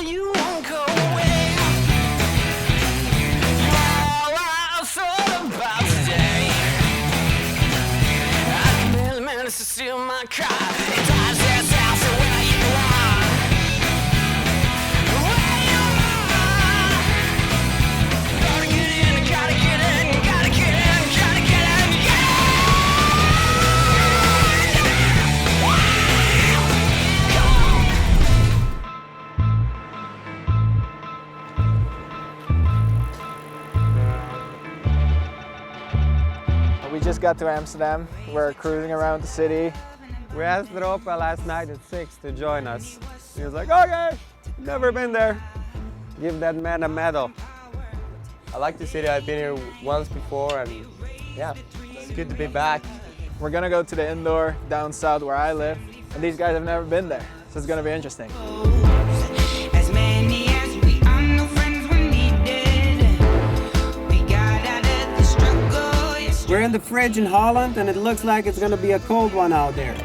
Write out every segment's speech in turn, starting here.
you won't go away. All I thought about today, I can barely manage to steal my car. It drives this house to where you are. Where you are. Gotta get in, gotta get in, gotta get in, gotta get in, yeah! We just got to Amsterdam. We're cruising around the city. We asked Roope last night at 6 to join us. He was like, okay, never been there. Give that man a medal. I like the city. I've been here once before and yeah, it's good to be back. We're gonna go to the indoor down south where I live, and these guys have never been there, so it's gonna be interesting. As many as we are, no friends were needed. We got out of the struggle. Yes, We're in the fridge in Holland and it looks like it's gonna be a cold one out there.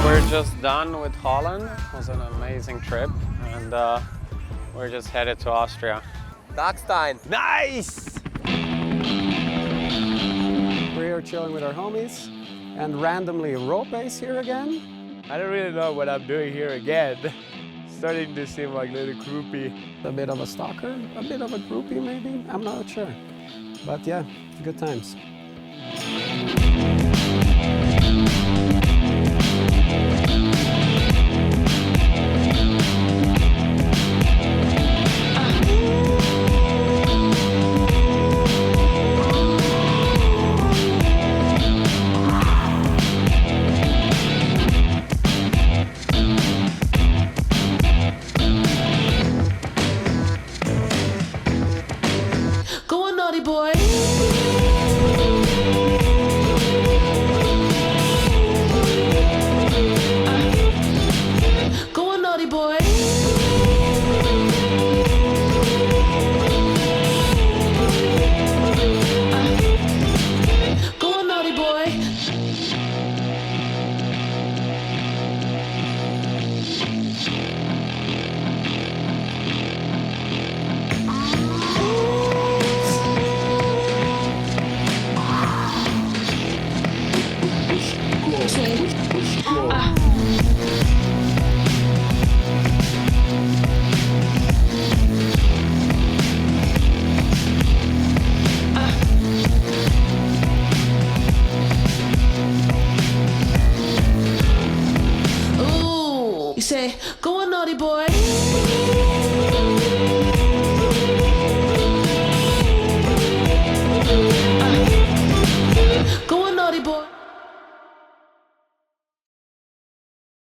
We're just done with Holland. It was an amazing trip and we're just headed to Austria. Dachstein. Nice! We're here chilling with our homies and randomly Roope is here again. I don't really know what I'm doing here again. Starting to seem like a little groupie. A bit of a stalker, a bit of a groupie maybe, I'm not sure. But yeah, good times. boy. Go on, naughty boy. Go on, naughty boy. Ooh, you say, go on, naughty boy.